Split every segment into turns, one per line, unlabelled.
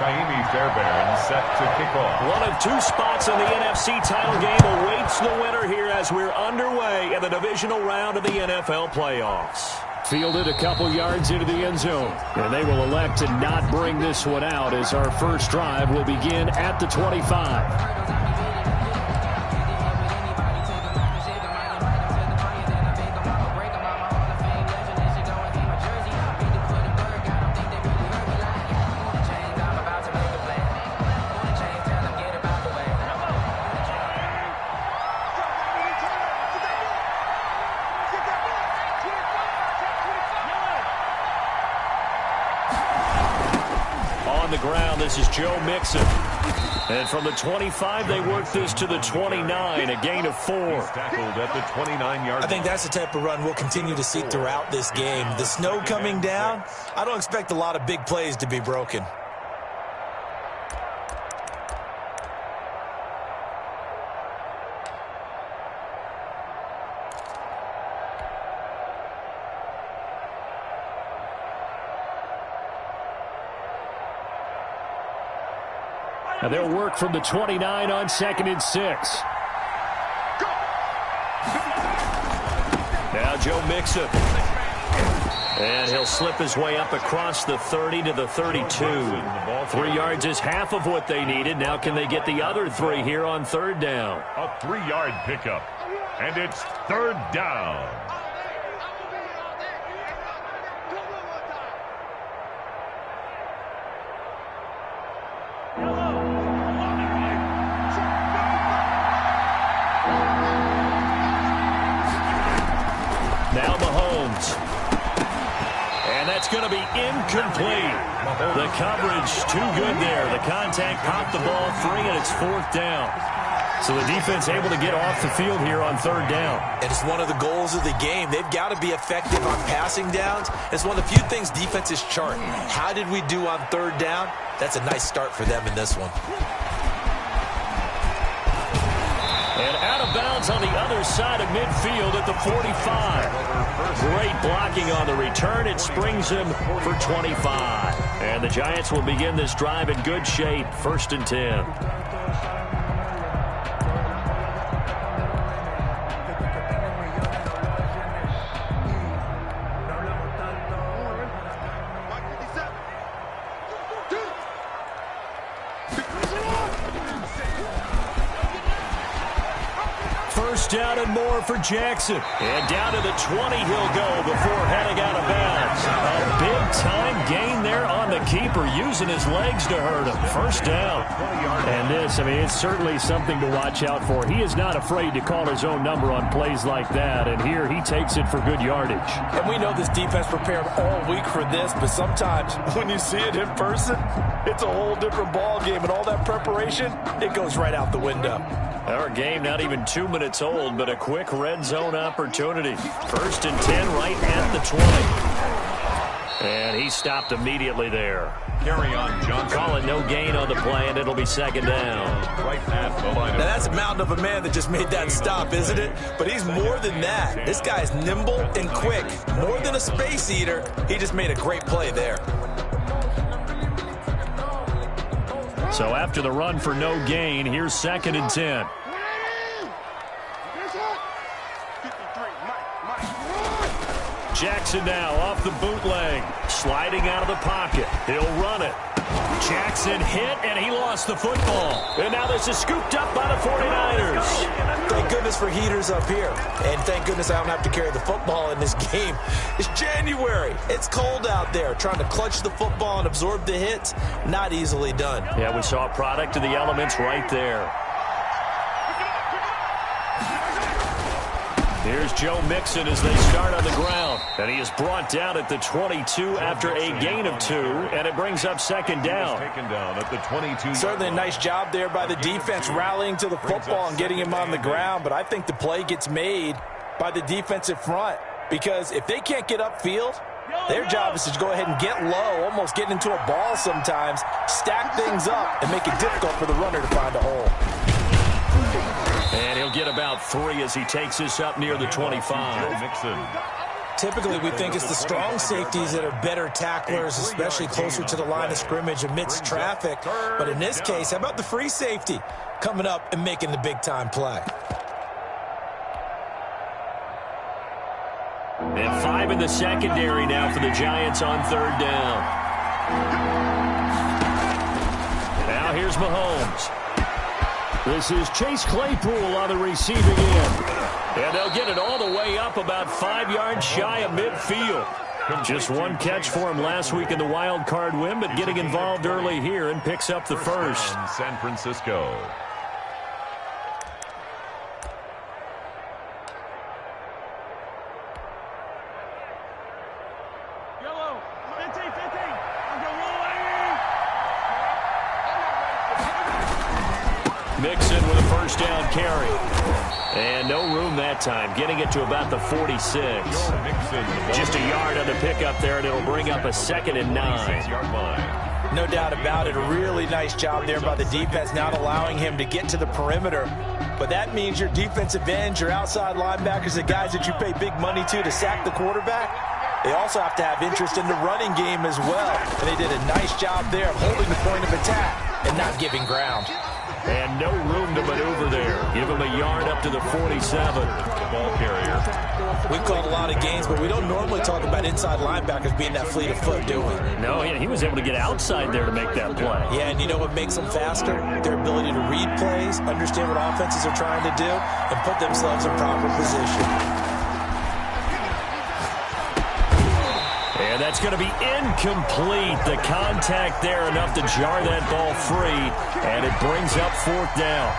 Set to kick off.
One of two spots in the NFC title game awaits the winner here as we're underway in the divisional round of the NFL playoffs.
Fielded a couple yards into the end zone. And they will elect to not bring this one out as our first drive will begin at the 25. This is Joe Mixon. And from the 25, they work this to the 29, a gain of 4.
Tackled at the 29-yard line.
I think that's the type of run we'll continue to see throughout this game. The snow coming down, I don't expect a lot of big plays to be broken.
Now they'll work from the 29 on 2nd and 6.
Now Joe Mixon. And he'll slip his way up across the 30 to the 32. 3 yards is half of what they needed. Now can they get the other 3 here on 3rd down?
A 3-yard pickup. And it's 3rd down.
Now Mahomes. And that's going to be incomplete. The coverage too good there. The contact popped the ball free, and it's 4th down. So the defense able to get off the field here on 3rd down.
And it's one of the goals of the game. They've got to be effective on passing downs. It's one of the few things defenses chart. How did we do on 3rd down? That's a nice start for them in this one.
And out of bounds on the other side of midfield at the 45. Great blocking on the return. It springs him for 25. And the Giants will begin this drive in good shape. 1st and 10. Down and more for Jackson. And down to the 20 he'll go before heading out of bounds. A big-time gain there on the keeper, using his legs to hurt him. 1st down.
And this, I mean, it's certainly something to watch out for. He is not afraid to call his own number on plays like that. And here he takes it for good yardage.
And we know this defense prepared all week for this, but sometimes when you see it in person, it's a whole different ball game. And all that preparation, it goes right out the window.
Our game not even 2 minutes old, but a quick red zone opportunity. 1st and 10 right at the 20. And he stopped immediately there.
Carry on, Johnson.
Call it no gain on the play, and it'll be 2nd down.
Right at the line.
Now that's a mountain of a man that just made that stop, isn't it? But he's more than that. This guy's nimble and quick. More than a space eater. He just made a great play there.
So after the run for no gain, here's 2nd and 10.
Jackson now off the bootleg, sliding out of the pocket. He'll run it. Jackson hit, and he lost the football. And now this is scooped up by the 49ers.
Thank goodness for heaters up here. And thank goodness I don't have to carry the football in this game. It's January. It's cold out there. Trying to clutch the football and absorb the hits, not easily done.
Yeah, we saw a product of the elements right there. Here's Joe Mixon as they start on the ground. And he is brought down at the 22 after a gain of 2, and it brings up 2nd down.
Taken down at the 22.
Certainly a nice job there by the defense rallying to the football and getting him on the ground, but I think the play gets made by the defensive front because if they can't get upfield, their job is to go ahead and get low, almost get into a ball sometimes, stack things up, and make it difficult for the runner to find a hole.
And he'll get about 3 as he takes this up near the 25.
Mixon.
Typically, we think it's the strong safeties that are better tacklers, especially closer to the line of scrimmage amidst traffic. But in this case, how about the free safety coming up and making the big-time play?
And 5 in the secondary now for the Giants on third down. Now here's Mahomes. This is Chase Claypool on the receiving end. And they'll get it all the way up about 5 yards shy of midfield. Just one catch for him last week in the wild card win, but getting involved early here and picks up the first.
San Francisco.
Mixon with a first down carry. And no room that time, getting it to about the 46. Just a yard on the pickup there, and it'll bring up a 2nd and 9.
No doubt about it. A really nice job there by the defense, not allowing him to get to the perimeter. But that means your defensive ends, your outside linebackers, the guys that you pay big money to sack the quarterback, they also have to have interest in the running game as well. And they did a nice job there of holding the point of attack and not giving ground.
And no room to maneuver there. Give him a yard up to the 47.
The ball carrier.
We've called a lot of games, but we don't normally talk about inside linebackers being that fleet of foot, do we?
No, he was able to get outside there to make that play.
Yeah, and you know what makes them faster? Their ability to read plays, understand what offenses are trying to do, and put themselves in proper position.
And that's going to be incomplete. The contact there enough to jar that ball free, and it brings up 4th down.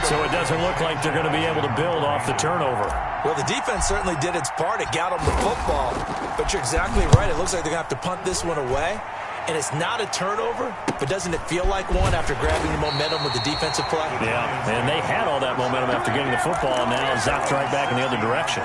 So it doesn't look like they're going to be able to build off the turnover.
Well, the defense certainly did its part. It got them the football, but you're exactly right. It looks like they're going to have to punt this one away, and it's not a turnover, but doesn't it feel like one after grabbing the momentum with the defensive play?
Yeah, and they had all that momentum after getting the football, and now zapped right back in the other direction.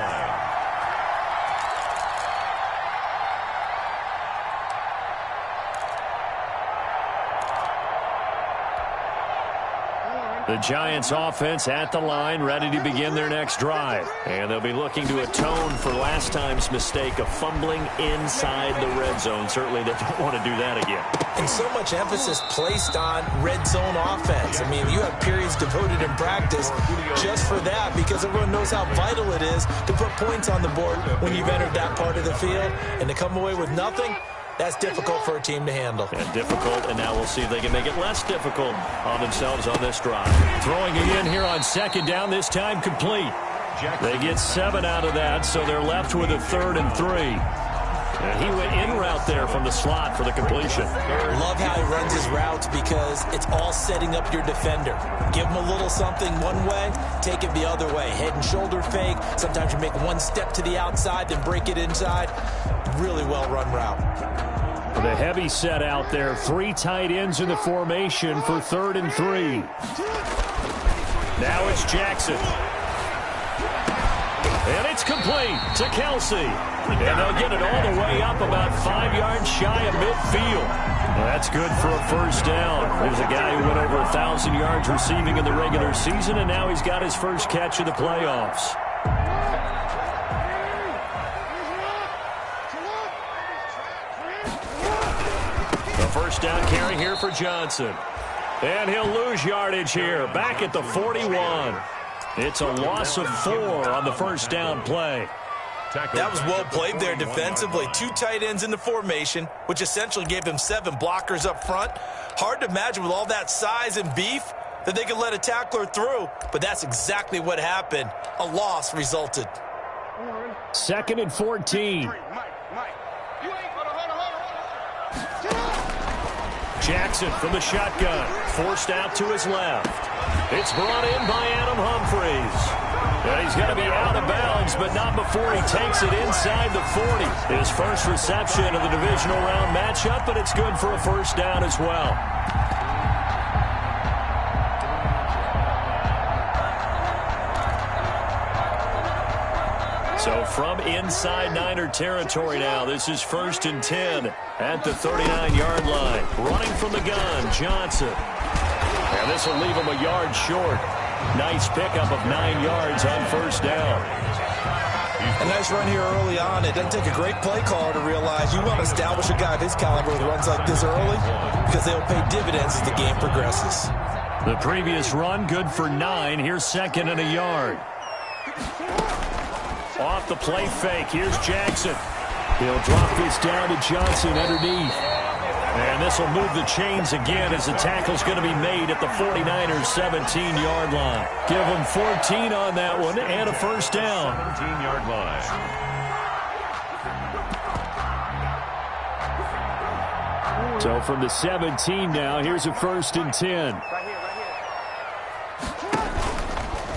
The Giants offense at the line, ready to begin their next drive. And they'll be looking to atone for last time's mistake of fumbling inside the red zone. Certainly they don't want to do that again.
And so much emphasis placed on red zone offense. I mean, you have periods devoted in practice just for that, because everyone knows how vital it is to put points on the board when you've entered that part of the field. And to come away with nothing, that's difficult for a team to handle.
And difficult, and now we'll see if they can make it less difficult on themselves on this drive. Throwing again here on 2nd down, this time complete. They get 7 out of that, so they're left with a 3rd and 3. And he went in route there from the slot for the completion.
Love how he runs his routes, because it's all setting up your defender. Give him a little something one way, take it the other way. Head and shoulder fake. Sometimes you make one step to the outside, then break it inside. Really well-run route.
The heavy set out there. 3 tight ends in the formation for 3rd and 3. Now it's Jackson. And it's complete to Kelsey. And they'll get it all the way up about 5 yards shy of midfield. Well, that's good for a first down. There's a guy who went over 1,000 yards receiving in the regular season, and now he's got his first catch of the playoffs. First down carry here for Johnson. And he'll lose yardage here. Back at the 41. It's a loss of 4 on the first down play.
That was well played there defensively. 2 tight ends in the formation, which essentially gave him 7 blockers up front. Hard to imagine with all that size and beef that they could let a tackler through. But that's exactly what happened. A loss resulted.
2nd and 14. Jackson from the shotgun, forced out to his left. It's brought in by Adam Humphries. And he's going to be out of bounds, but not before he takes it inside the 40. His first reception of the divisional round matchup, but it's good for a first down as well. So from inside Niner territory now, this is 1st and 10 at the 39-yard line. Running from the gun, Johnson. And this will leave him a yard short. Nice pickup of 9 yards on first down.
A nice run here early on. It doesn't take a great play caller to realize you want to establish a guy of his caliber with runs like this early because they'll pay dividends as the game progresses.
The previous run, good for 9. Here's second and a yard. Off the play fake. Here's Jackson. He'll drop this down to Johnson underneath. And this will move the chains again as the tackle's going to be made at the 49ers' 17-yard line. Give them 14 on that one and a first down.
17-yard line.
So from the 17 now, here's a 1st and 10.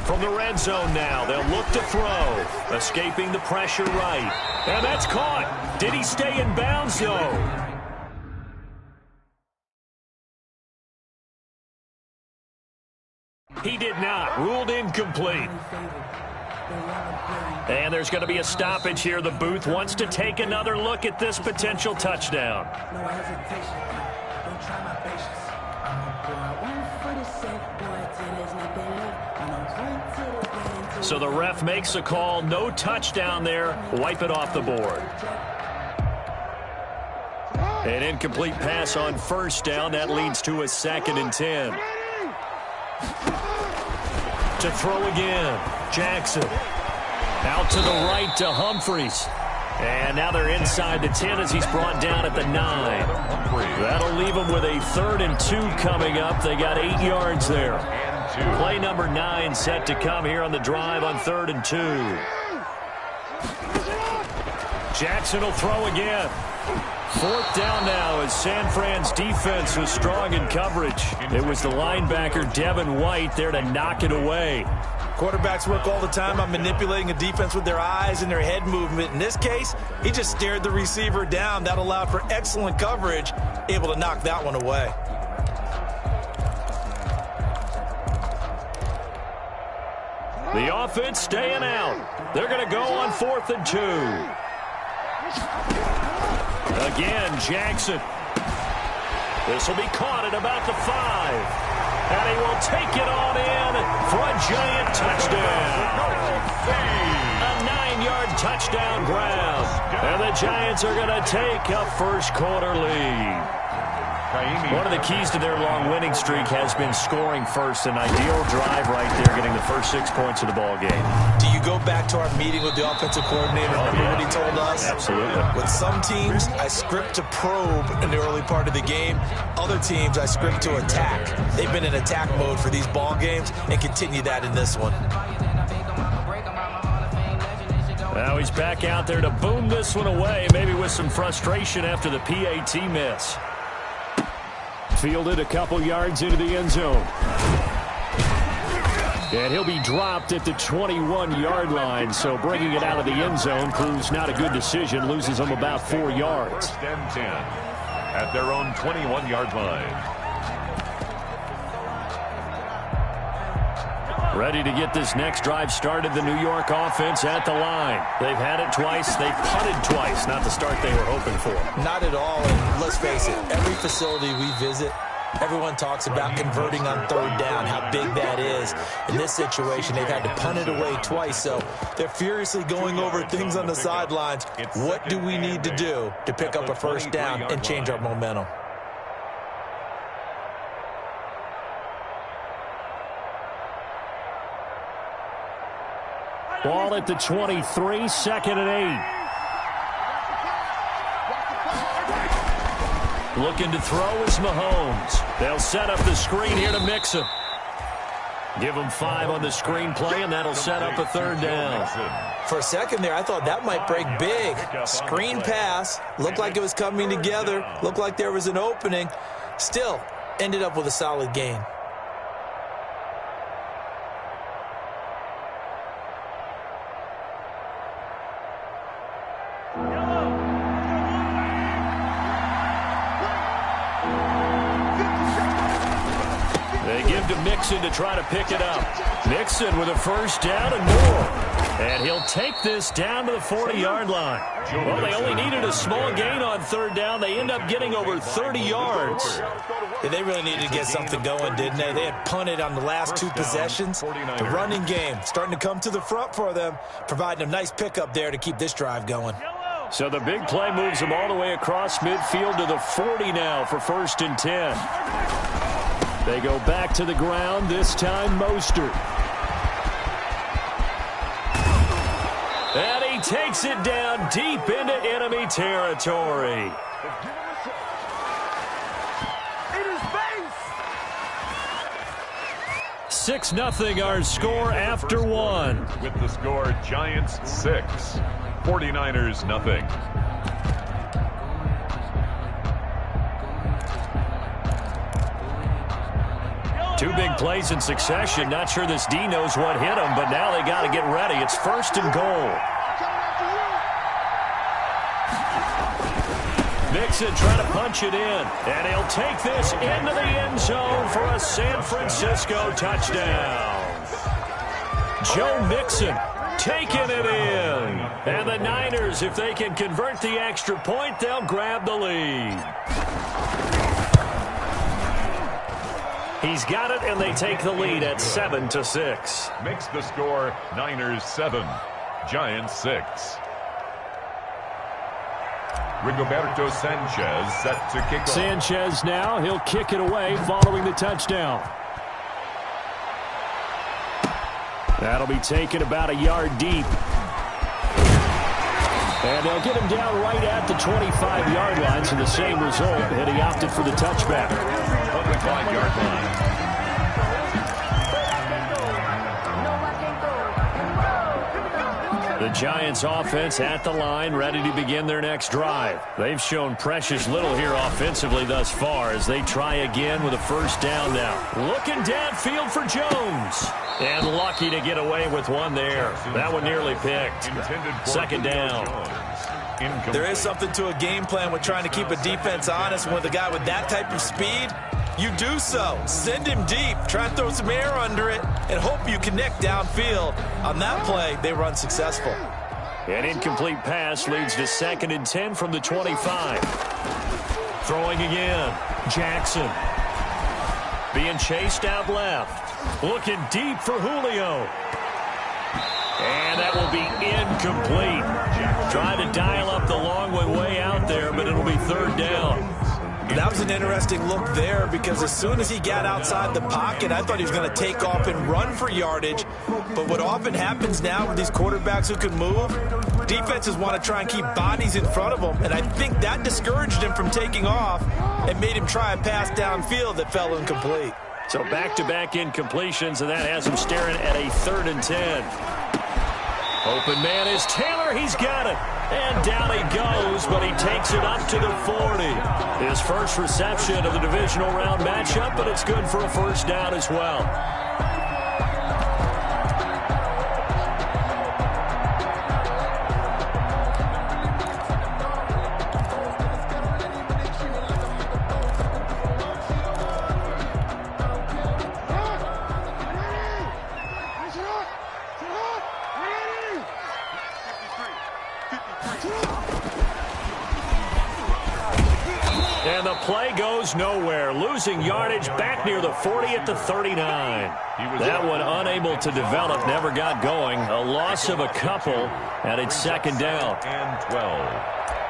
From the red zone now, they'll look to throw. Escaping the pressure right. And that's caught. Did he stay in bounds, though? He did not. Ruled incomplete. And there's going to be a stoppage here. The booth wants to take another look at this potential touchdown. So the ref makes a call. No touchdown there. Wipe it off the board. An incomplete pass on first down. That leads to a 2nd and 10. To throw again. Jackson. Out to the right to Humphries. And now they're inside the 10 as he's brought down at the 9. That'll leave them with a 3rd and 2 coming up. They got 8 yards there. Play number 9 set to come here on the drive on 3rd and 2. Jackson will throw again. 4th down now as San Fran's defense was strong in coverage. It was the linebacker Devin White there to knock it away.
Quarterbacks work all the time on manipulating a defense with their eyes and their head movement. In this case, he just stared the receiver down. That allowed for excellent coverage, able to knock that one away.
The offense staying out. They're going to go on 4th and 2. Again, Jackson. This will be caught at about the 5. And he will take it on in for a giant touchdown. A 9-yard touchdown grab. And the Giants are going to take a first-quarter lead. One of the keys to their long winning streak has been scoring first. An ideal drive right there, getting the first 6 points of the ball game.
Do you go back to our meeting with the offensive coordinator? Remember what he told us?
Absolutely.
With some teams, I script to probe in the early part of the game. Other teams, I script to attack. They've been in attack mode for these ball games and continue that in this one.
Now he's back out there to boom this one away, maybe with some frustration after the PAT miss.
Fielded a couple yards into the end zone. And he'll be dropped at the 21-yard line, so bringing it out of the end zone proves not a good decision, loses them about 4 yards.
1st and 10 at their own 21-yard line.
Ready to get this next drive started, the New York offense at the line. They've had it twice. They've punted twice. Not the start they were hoping for.
Not at all. And let's face it, every facility we visit, everyone talks about converting on 3rd down, how big that is. In this situation, they've had to punt it away twice, so they're furiously going over things on the sidelines. What do we need to do to pick up a first down and change our momentum?
Ball at the 23, 2nd and 8. Looking to throw is Mahomes. They'll set up the screen here to mix him. Give him 5 on the screen play, and that'll set up a 3rd down.
For a second there, I thought that might break big. Screen pass. Looked like it was coming together. Looked like there was an opening. Still, ended up with a solid gain.
They give give to Mixon to try to pick it up. Mixon with a first down and more. And he'll take this down to the 40-yard line. Well, they only needed a small gain on third down. They end up getting over 30 yards.
Yeah, they really needed to get something going, didn't they? They had punted on the last two possessions. The running game starting to come to the front for them, providing a nice pickup there to keep this drive going.
So the big play moves them all the way across midfield to the 40 now for 1st and 10. They go back to the ground, this time Mostert. And he takes it down deep into enemy territory. 6-0 our score after one.
With the score, Giants 6, 49ers nothing.
Two big plays in succession. Not sure this D knows what hit him, but now they got to get ready. It's 1st and goal. Mixon trying to punch it in, and he'll take this into the end zone for a San Francisco touchdown. Joe Mixon taking it in. And the Niners, if they can convert the extra point, they'll grab the lead. He's got it, and they take the lead at 7-6.
Makes the score Niners 7, Giants 6. Rigoberto Sanchez set to kick off.
Sanchez now, he'll kick it away following the touchdown. That'll be taken about a yard deep. And they'll get him down right at the 25-yard line, so the same result, and he opted for the touchback.
25-yard line.
The Giants offense at the line, ready to begin their next drive. They've shown precious little here offensively thus far as they try again with a first down now. Looking downfield for Jones. And lucky to get away with one there. That one nearly picked. 2nd down.
There is something to a game plan with trying to keep a defense honest. With a guy with that type of speed, you do so. Send him deep. Try and throw some air under it and hope you connect downfield. On that play, they were unsuccessful.
An incomplete pass leads to 2nd and 10 from the 25. Throwing again. Jackson. Being chased out left. Looking deep for Julio. And that will be incomplete. Trying to dial up the long way out there, but it'll be 3rd down.
That was an interesting look there because as soon as he got outside the pocket, I thought he was going to take off and run for yardage. But what often happens now with these quarterbacks who can move, defenses want to try and keep bodies in front of them. And I think that discouraged him from taking off and made him try a pass downfield that fell incomplete.
So back-to-back incompletions, and that has him staring at a 3rd and 10. Open man is Taylor. He's got it. And down he goes, but he takes it up to the 40. His first reception of the divisional round matchup, but it's good for a first down as well. And the play goes nowhere. Losing yardage back near the 40 at the 39. That one unable to develop, never got going. A loss of a couple, and it's 2nd down.
And 12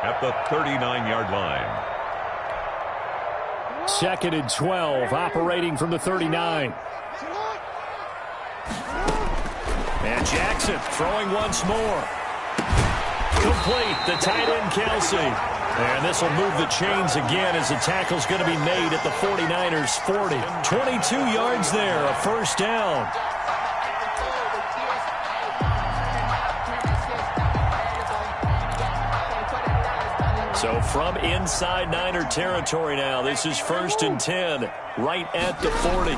at the 39-yard line.
2nd and 12, operating from the 39.
And Jackson throwing once more. Complete, the tight end Kelsey. And this will move the chains again as the tackle's going to be made at the 49ers 40. 22 yards there, a first down. So from inside Niner territory now, this is 1st and 10, right at the 40.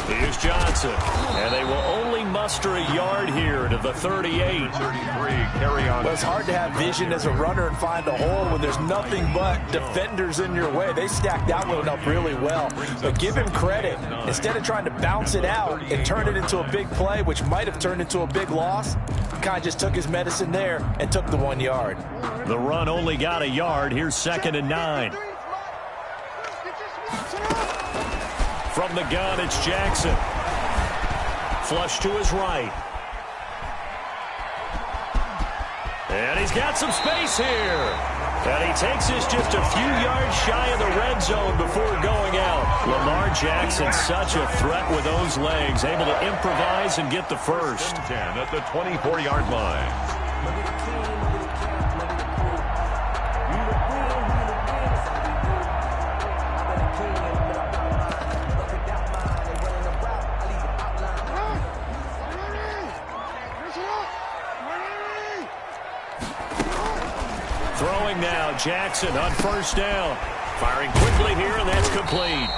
Here's Johnson. And they will only muster a yard here to the 38.
33, carry on.
Well, it's hard to have vision as a runner and find a hole when there's nothing but defenders in your way. They stacked that one up really well. But give him credit. Instead of trying to bounce it out and turn it into a big play, which might have turned into a big loss, he kind of just took his medicine there and took the 1 yard.
The run only got a yard. Here's 2nd and 9. From the gun, it's Jackson. Flush to his right. And he's got some space here. And he takes us just a few yards shy of the red zone before going out. Lamar Jackson, such a threat with those legs, able to improvise and get the first.
10 at the 24-yard line.
Throwing now, Jackson on 1st down. Firing quickly here, and that's complete.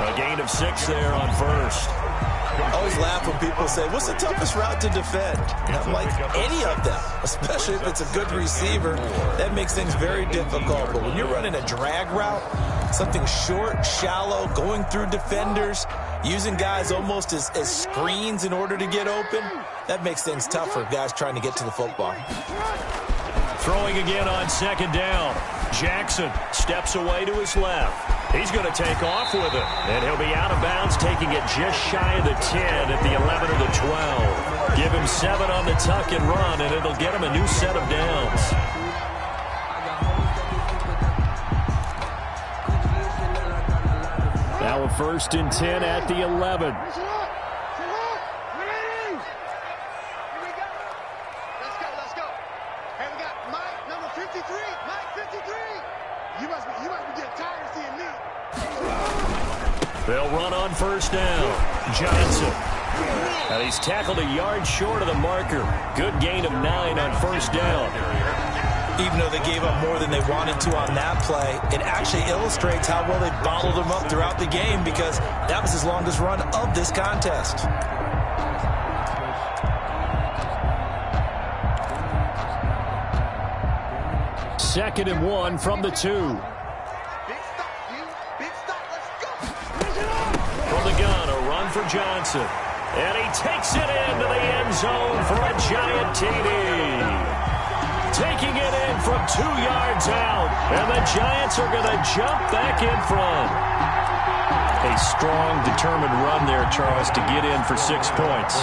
A gain of 6 there on 1st.
I always laugh when people say, what's the toughest route to defend? And I'm like, any of them, especially if it's a good receiver. That makes things very difficult. But when you're running a drag route, something short, shallow, going through defenders, using guys almost as screens in order to get open, that makes things tough for guys trying to get to the football.
Throwing again on 2nd down. Jackson steps away to his left. He's going to take off with it. And he'll be out of bounds, taking it just shy of the 10 at the 11 or the 12. Give him 7 on the tuck and run, and it'll get him a new set of downs. Now a 1st and 10 at the 11. They'll run on 1st down. Johnson. And he's tackled a yard short of the marker. Good gain of 9 on 1st down.
Even though they gave up more than they wanted to on that play, it actually illustrates how well they bottled him up throughout the game, because that was his longest run of this contest.
Second and 1 from the 2. From the gun, a run for Johnson. And he takes it into the end zone for a giant TD. Taking it in from 2 yards out. And the Giants are going to jump back in front. A strong, determined run there, Charles, to get in for 6 points.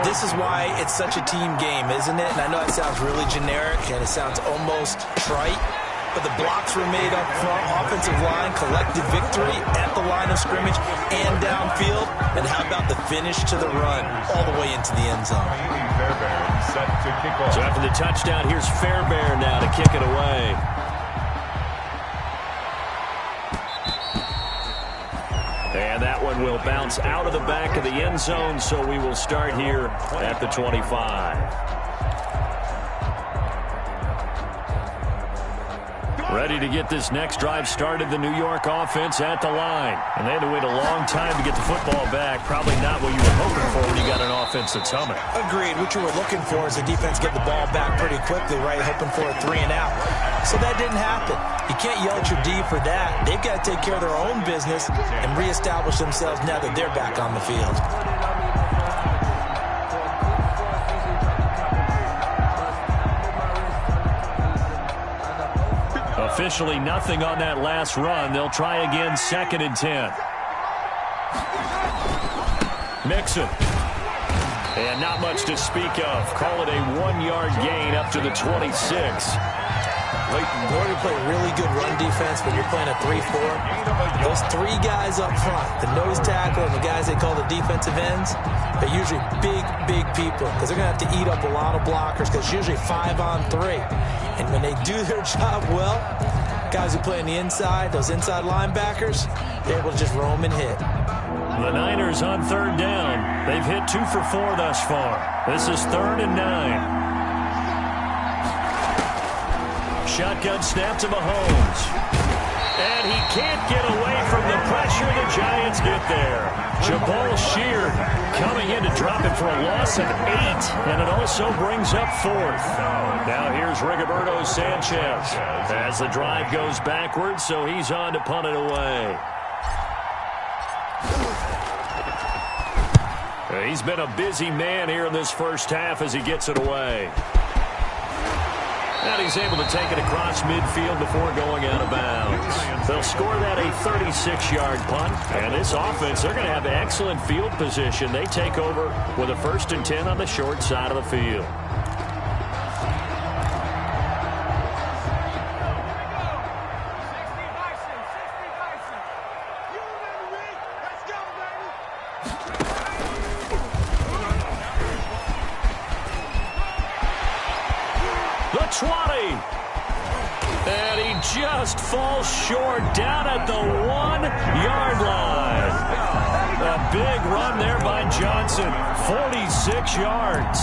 This is why it's such a team game, isn't it? And I know it sounds really generic and it sounds almost trite, but the blocks were made up front. Offensive line collected victory at the line of scrimmage and downfield. And how about the finish to the run all the way into the end zone?
So after the touchdown, here's Fairbairn now to kick it away. And that one will bounce out of the back of the end zone, so we will start here at the 25. Ready to get this next drive started, the New York offense at the line. And they had to wait a long time to get the football back. Probably not what you were hoping for when you got an offense that's humming.
Agreed. What you were looking for is the defense get the ball back pretty quickly, right? Hoping for a 3 and out. So that didn't happen. You can't yell at your D for that. They've got to take care of their own business and reestablish themselves now that they're back on the field.
Officially nothing on that last run. They'll try again, 2nd and 10. Mixon. And not much to speak of. Call it a 1-yard gain up to the 26.
In order to play really good run defense when you're playing a 3-4, those 3 guys up front, the nose tackle and the guys they call the defensive ends, they're usually big people because they're going to have to eat up a lot of blockers because it's usually 5 on 3. And when they do their job well, guys who play on the inside, those inside linebackers, they're able to just roam and hit.
The Niners on 3rd down. They've hit 2 for 4 thus far. This is 3rd and 9. Shotgun snap to Mahomes. And he can't get away from the pressure. The Giants Giants get there. Jabal Sheard coming in to drop it for a loss of 8, and it also brings up 4th. Now here's Rigoberto Sanchez as the drive goes backwards, so he's on to punt it away. He's been a busy man here in this first half as he gets it away. And he's able to take it across midfield before going out of bounds. They'll score that a 36-yard punt. And this offense, they're going to have excellent field position. They take over with a 1st and 10 on the short side of the field. The 20. And he just falls short down at the 1-yard line. A big run there by Johnson. 46 yards.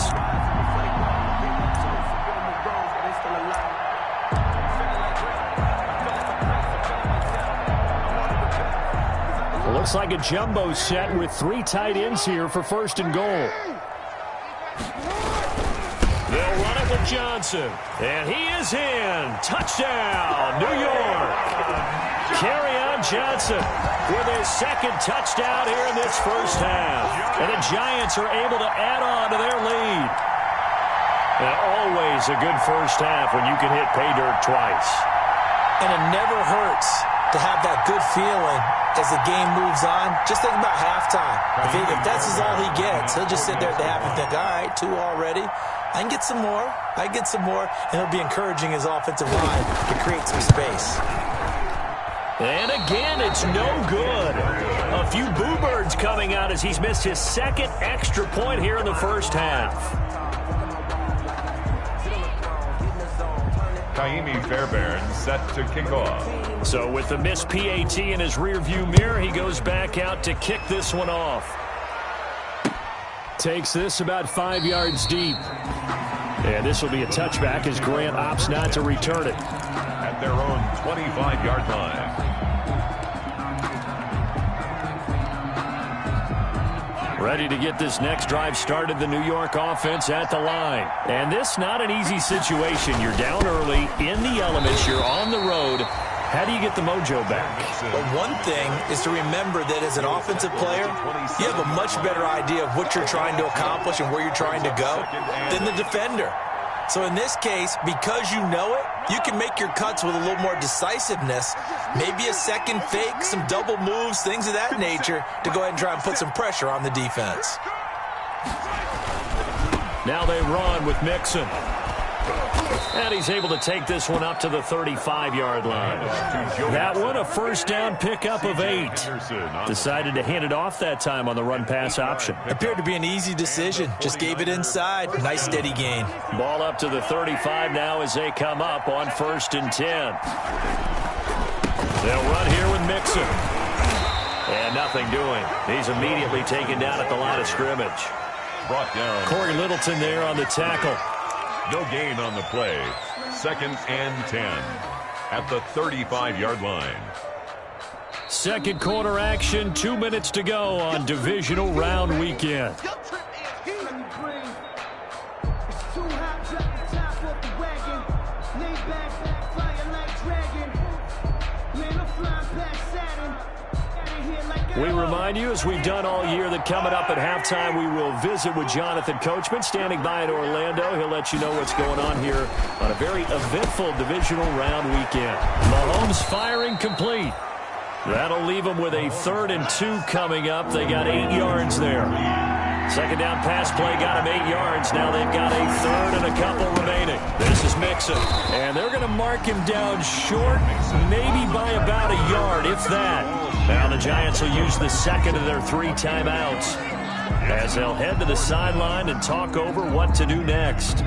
Looks like a jumbo set with 3 tight ends here for 1st and goal. They'll run it with Johnson. And he is in. Touchdown, New York. Kerryon Johnson with his 2nd touchdown here in this first half. And the Giants are able to add on to their lead. And always a good first half when you can hit pay dirt twice.
And it never hurts to have that good feeling as the game moves on. Just think about halftime. If that's all he gets, he'll just sit there at the half and think, all right, 2 already. I can get some more. I get some more. And he'll be encouraging his offensive line to create some space.
And again, it's no good. A few boo birds coming out as he's missed his 2nd extra point here in the first half.
Kaimi Fairbairn set to kick off.
So with the missed PAT in his rearview mirror, he goes back out to kick this one off. Takes this about 5 yards deep. And this will be a touchback as Grant opts not to return it.
At their own 25-yard line.
Ready to get this next drive started, the New York offense at the line. And this not an easy situation. You're down early, in the elements, you're on the road. How do you get the mojo back?
Well, one thing is to remember that as an offensive player, you have a much better idea of what you're trying to accomplish and where you're trying to go than the defender. So in this case, because you know it, you can make your cuts with a little more decisiveness, maybe a second fake, some double moves, things of that nature, to go ahead and try and put some pressure on the defense.
Now they run with Mixon. And he's able to take this one up to the 35-yard line. That one, a 1st down pickup of 8. Decided to hand it off that time on the run-pass option.
Appeared to be an easy decision. Just gave it inside. Nice, steady gain.
Ball up to the 35 now as they come up on 1st and 10. They'll run here with Mixon. And nothing doing. He's immediately taken down at the line of scrimmage.
Brought down.
Corey Littleton there on the tackle.
No gain on the play. 2nd and 10 at the 35-yard line.
Second quarter action, 2 minutes to go on divisional round weekend. We remind you, as we've done all year, that coming up at halftime, we will visit with Jonathan Coachman, standing by in Orlando. He'll let you know what's going on here on a very eventful divisional round weekend. Mahomes firing complete. That'll leave them with a 3rd and 2 coming up. They got 8 yards there. Second down pass play got him 8 yards. Now they've got a 3rd and a couple remaining. This is Mixon. And they're going to mark him down short, maybe by about a yard, if that. Now the Giants will use the 2nd of their 3 timeouts as they'll head to the sideline and talk over what to do next.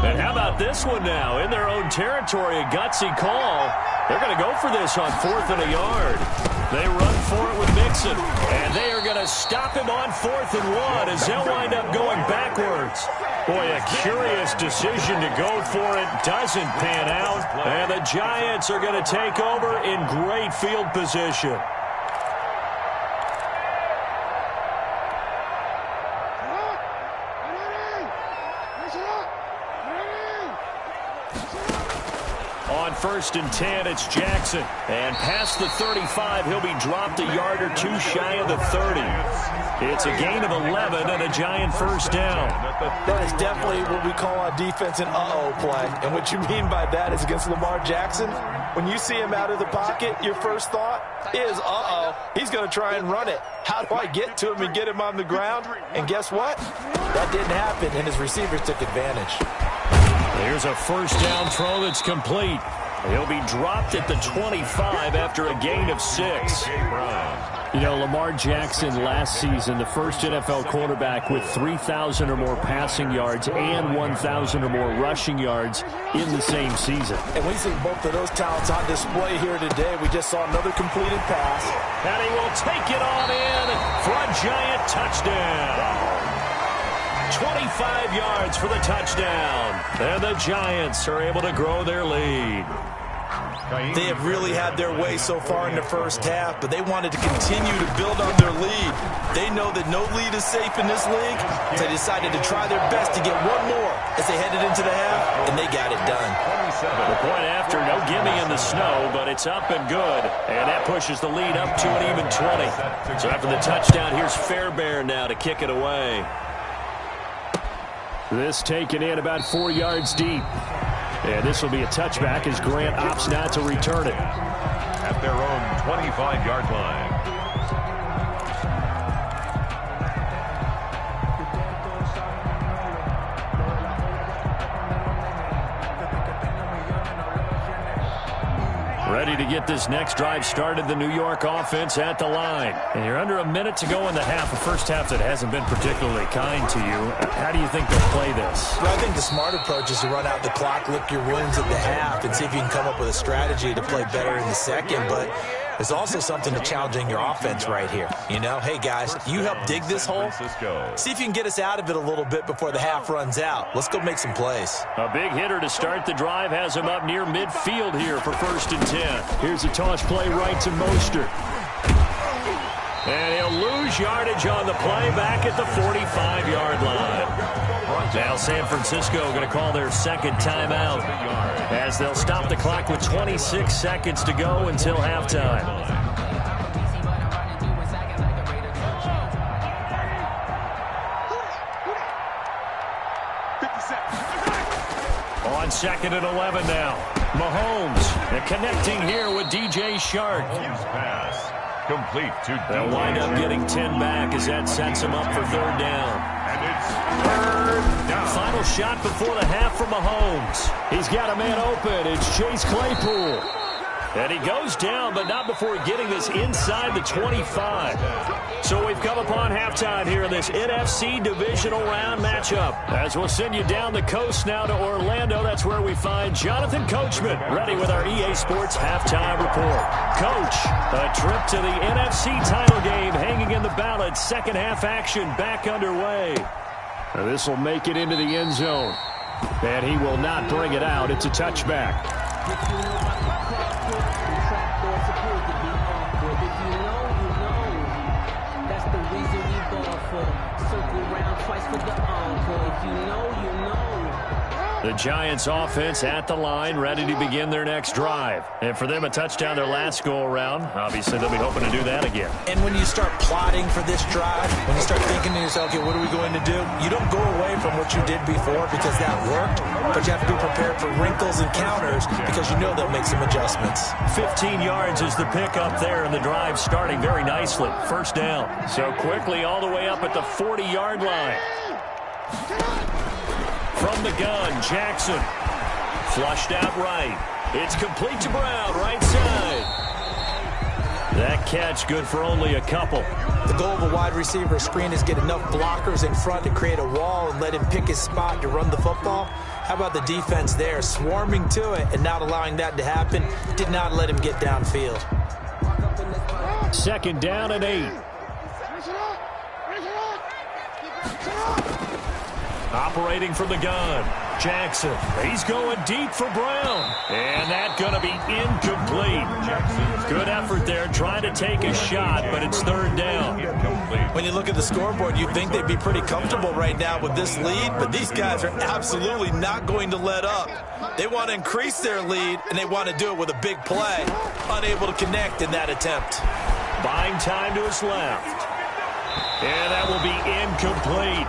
And how about this one now? In their own territory, a gutsy call. They're going to go for this on 4th and a yard. They run for it with Mixon, and they are going stop him on 4th and 1 as they'll wind up going backwards. Boy, a curious decision to go for it. Doesn't pan out. And the Giants are going to take over in great field position. On 1st and 10, it's Jackson. And past the 35, he'll be dropped a yard or two shy of the 30. It's a gain of 11 and a Giant first down.
That is definitely what we call on defense an uh-oh play. And what you mean by that is against Lamar Jackson, when you see him out of the pocket, your first thought is, uh-oh, he's going to try and run it. How do I get to him and get him on the ground? And guess what? That didn't happen, and his receivers took advantage.
Here's a first down throw that's complete. He'll be dropped at the 25 after a gain of 6.
You know, Lamar Jackson last season, the first NFL quarterback with 3,000 or more passing yards and 1,000 or more rushing yards in the same season.
And we see both of those talents on display here today. We just saw another completed pass.
And he will take it on in for a Giant touchdown. 25 yards for the touchdown. And the Giants are able to grow their lead.
They have really had their way so far in the first half, but they wanted to continue to build on their lead. They know that no lead is safe in this league, so they decided to try their best to get one more as they headed into the half, and they got it done.
The point after, no gimme in the snow, but it's up and good, and that pushes the lead up to an even 20. So after the touchdown, here's Fairbairn now to kick it away.
This taken in about 4 yards deep. And this will be a touchback as Grant opts not to return it.
At their own 25-yard line.
Ready to get this next drive started, the New York offense at the line. And you're under a minute to go in the half, a first half that hasn't been particularly kind to you. How do you think they'll play this?
Well, I think the smart approach is to run out the clock, lick your wounds at the half, and see if you can come up with a strategy to play better in the second. But there's also something to challenging your offense right here. You know, hey, guys, you help dig this hole. See if you can get us out of it a little bit before the half runs out. Let's go make some plays.
A big hitter to start the drive has him up near midfield here for 1st and 10.
Here's a toss play right to Mostert.
And he'll lose yardage on the play back at the 45-yard line. Now San Francisco going to call their second timeout as they'll stop the clock with 26 seconds to go until halftime. On 2nd and 11 now. Mahomes connecting here with DJ Shark.
Pass. Complete to
They'll wind up getting 10 back as that sets him up for 3rd down.
And it's 3rd down.
Final shot before the half from Mahomes.
He's got a man open. It's Chase Claypool.
And he goes down, but not before getting this inside the 25. So we've come upon halftime here in this NFC divisional round matchup. As we'll send you down the coast now to Orlando, that's where we find Jonathan Coachman ready with our EA Sports halftime report. Coach, a trip to the NFC title game hanging in the balance. Second half action back underway.
This will make it into the end zone. And he will not bring it out. It's a touchback.
The Giants offense at the line, ready to begin their next drive. And for them, a touchdown their last go-around. Obviously, they'll be hoping to do that again.
And when you start plotting for this drive, when you start thinking to yourself, okay, what are we going to do? You don't go away from what you did before because that worked, but you have to be prepared for wrinkles and counters because you know they'll make some adjustments.
15 yards is the pickup there, and the drive starting very nicely. First down. So quickly all the way up at the 40-yard line. From the gun, Jackson. Flushed out right. It's complete to Brown, right side. That catch good for only a couple.
The goal of a wide receiver screen is get enough blockers in front to create a wall and let him pick his spot to run the football. How about the defense there, swarming to it and not allowing that to happen? Did not let him get downfield.
2nd down and 8.
Operating from the gun, Jackson. He's going deep for Brown. And that's going to be incomplete. Good effort there trying to take a shot, but it's third down.
When you look at the scoreboard, you'd think they'd be pretty comfortable right now with this lead, but these guys are absolutely not going to let up. They want to increase their lead, and they want to do it with a big play. Unable to connect in that attempt.
Buying time to his left. And that will be incomplete.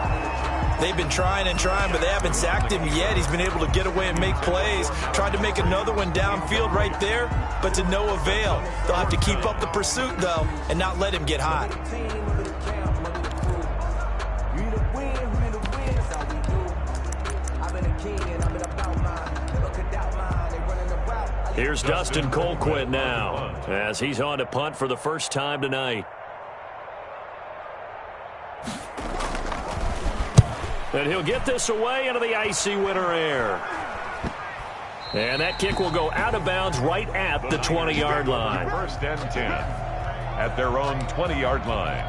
They've been trying and trying, but they haven't sacked him yet. He's been able to get away and make plays. Tried to make another one downfield right there, but to no avail. They'll have to keep up the pursuit, though, and not let him get hot.
Here's Dustin Colquitt now, as he's on to punt for the first time tonight. And he'll get this away into the icy winter air. And that kick will go out of bounds right at the 20-yard line.
First and 10 at their own 20-yard line.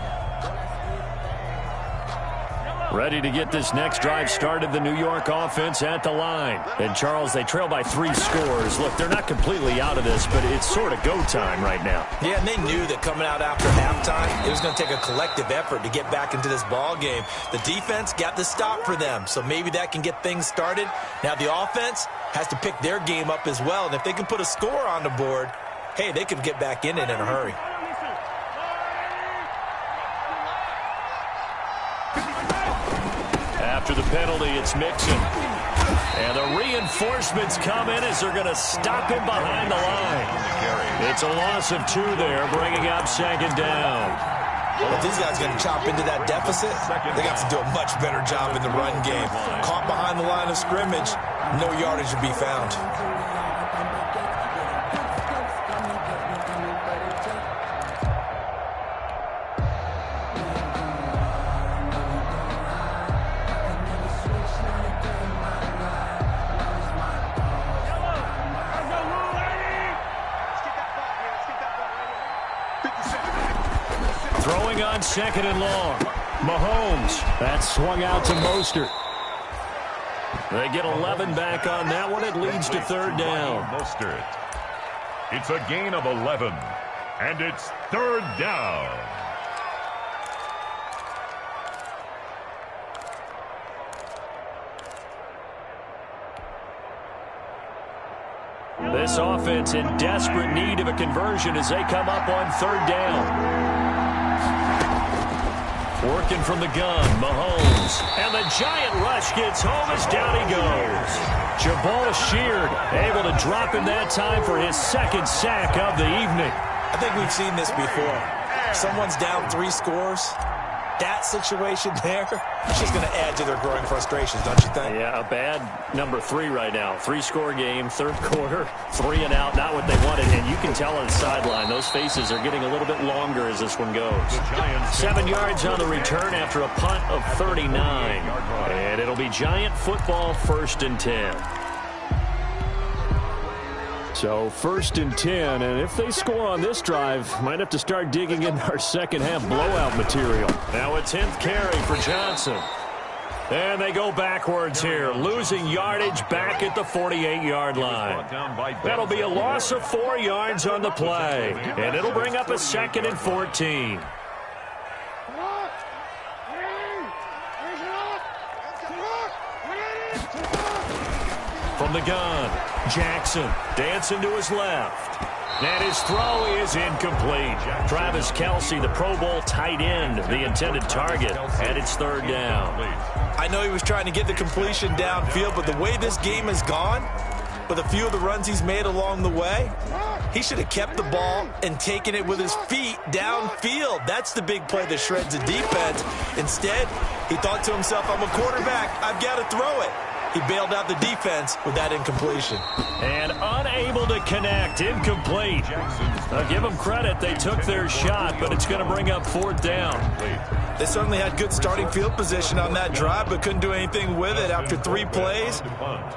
Ready to get this next drive started, the New York offense at the line. And, Charles, they trail by 3 scores. Look, they're not completely out of this, but it's sort of go time right now.
Yeah, and they knew that coming out after halftime, it was going to take a collective effort to get back into this ball game. The defense got the stop for them, so maybe that can get things started. Now the offense has to pick their game up as well, and if they can put a score on the board, hey, they could get back in it in a hurry.
After the penalty, it's Mixon. And the reinforcements come in as they're going to stop him behind the line. It's a loss of 2 there, bringing up second down.
Well, if these guys are going to chop into that deficit, they got to do a much better job in the run game. Caught behind the line of scrimmage, no yardage to be found.
Throwing on second and long. Mahomes. That's swung out to Mostert. They get 11 back on that one. It leads to third down.
Mostert. It's a gain of 11, and it's third down.
This offense in desperate need of a conversion as they come up on third down. Working from the gun, Mahomes. And the giant rush gets home as down he goes. Jabal Sheard able to drop him that time for his second sack of the evening.
I think we've seen this before. Someone's down 3 scores. That situation there, it's just going to add to their growing frustrations, don't you think?
Yeah, a bad number 3 right now. 3-score game, third quarter, 3 and out, not what they wanted. And you can tell on the sideline, those faces are getting a little bit longer as this one goes. 7 yards on the return after a punt of 39. And it'll be Giant football, first and 10. So first and 10, and if they score on this drive, might have to start digging in our second half blowout material. Now a 10th carry for Johnson. And they go backwards here, losing yardage back at the 48-yard line. That'll be a loss of 4 yards on the play, and it'll bring up a second and 14. From the gun, Jackson dancing to his left. And his throw is incomplete. Travis Kelce, the Pro Bowl tight end, the intended target, and it's third down.
I know he was trying to get the completion downfield, but the way this game has gone, with a few of the runs he's made along the way, he should have kept the ball and taken it with his feet downfield. That's the big play that shreds the defense. Instead, he thought to himself, I'm a quarterback, I've got to throw it. He bailed out the defense with that incompletion.
And unable to connect, incomplete. I'll give them credit, they took their shot, but it's going to bring up fourth down.
They certainly had good starting field position on that drive, but couldn't do anything with it after 3 plays.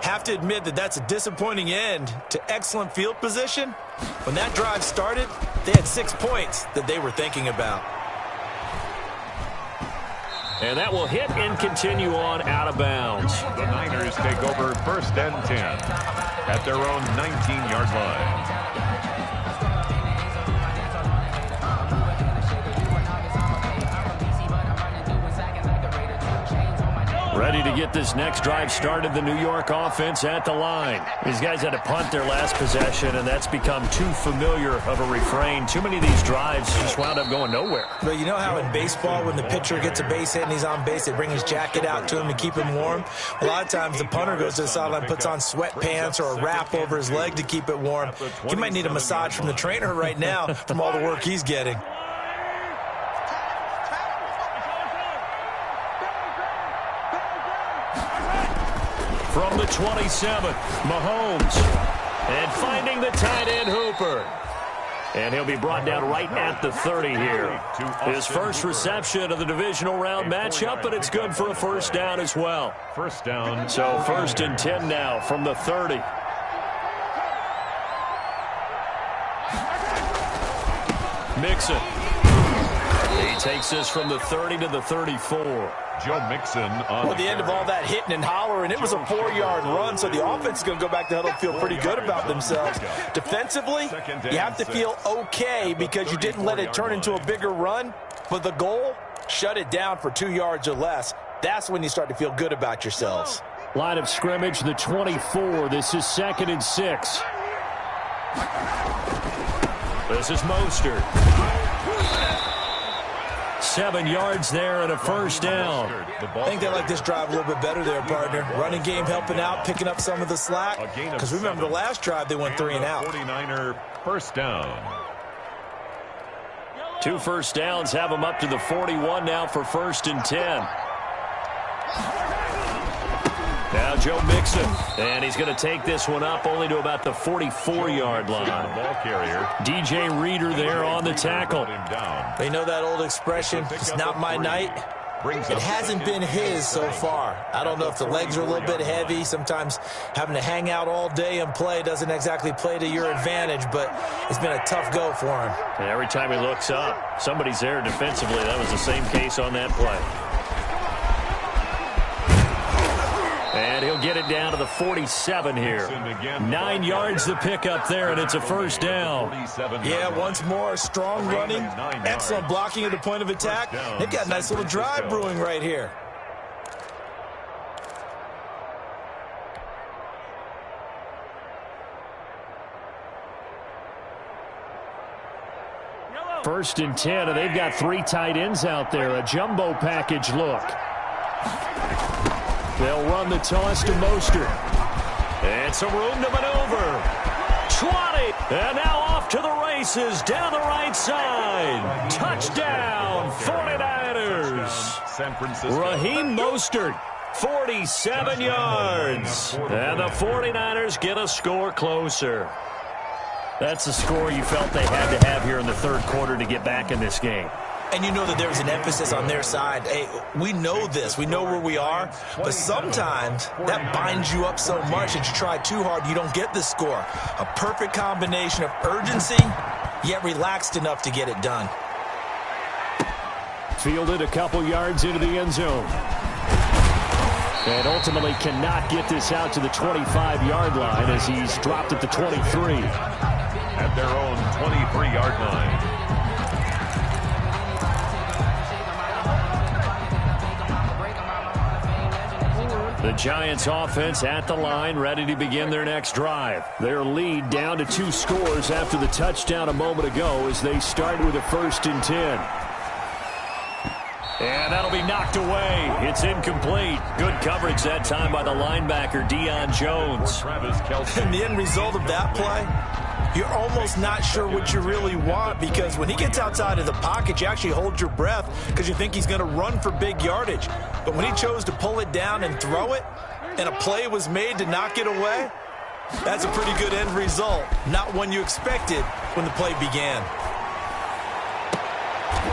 Have to admit that that's a disappointing end to excellent field position. When that drive started, they had 6 points that they were thinking about.
And that will hit and continue on out of bounds.
The Niners take over 1st and 10 at their own 19-yard line.
Ready to get this next drive started, the New York offense at the line. These guys had to punt their last possession, and that's become too familiar of a refrain. Too many of these drives just wound up going nowhere.
But you know how in baseball, when the pitcher gets a base hit and he's on base, they bring his jacket out to him to keep him warm? A lot of times the punter goes to the sideline, puts on sweatpants or a wrap over his leg to keep it warm. He might need a massage from the trainer right now from all the work he's getting.
From the 27th, Mahomes. And finding the tight end, Hooper. And he'll be brought down right at the 30 here. His first reception of the divisional round matchup, but it's good for a first down as well.
First down.
So 1st and 10 now from the 30. Mixon. He takes this from the 30 to the 34.
Joe Mixon on
the end of all that hitting and hollering, it was a 4-yard run, so the offense is going to go back to huddle and feel pretty good about themselves. Defensively, you have to feel okay because you didn't let it turn into a bigger run, but the goal, shut it down for 2 yards or less. That's when you start to feel good about yourselves.
Line of scrimmage, the 24. This is 2nd and 6. This is Mostert. 7 yards there and a first down.
I think they like this drive a little bit better there, partner. Running game helping out, picking up some of the slack. Because remember the last drive, they went 3 and out.
49er first down.
2 first downs have them up to the 41 now for 1st and 10. Now Joe Mixon, and he's going to take this one up only to about the 44-yard line.
The ball carrier.
DJ Reader there on the tackle.
They know that old expression, it's not my night. It hasn't been his so far. I don't know if the legs are a little bit heavy. Sometimes having to hang out all day and play doesn't exactly play to your advantage, but it's been a tough go for him.
And every time he looks up, somebody's there defensively. That was the same case on that play. And he'll get it down to the 47 here. 9 yards to pick up there, and it's a first down.
Yeah, once more, strong running, excellent blocking at the point of attack. They've got a nice little drive brewing right here.
First and 10, and they've got 3 tight ends out there. A jumbo package look. They'll run the toss to Mostert. And some room to maneuver. 20. And now off to the races down the right side. Touchdown, 49ers.
San Francisco.
Raheem Mostert, 47 yards. And the 49ers get a score closer. That's a score you felt they had to have here in the third quarter to get back in this game.
And you know that there was an emphasis on their side. Hey, we know this. We know where we are. But sometimes that binds you up so much that you try too hard, you don't get the score. A perfect combination of urgency, yet relaxed enough to get it done.
Fielded a couple yards into the end zone. And ultimately cannot get this out to the 25-yard line as he's dropped at the 23.
At their own 23-yard line.
The Giants offense at the line, ready to begin their next drive. Their lead down to 2 scores after the touchdown a moment ago as they start with a 1st and 10. And that'll be knocked away. It's incomplete. Good coverage that time by the linebacker, Deion Jones.
And the end result of that play, you're almost not sure what you really want because when he gets outside of the pocket, you actually hold your breath because you think he's going to run for big yardage. But when he chose to pull it down and throw it, and a play was made to knock it away, that's a pretty good end result. Not one you expected when the play began.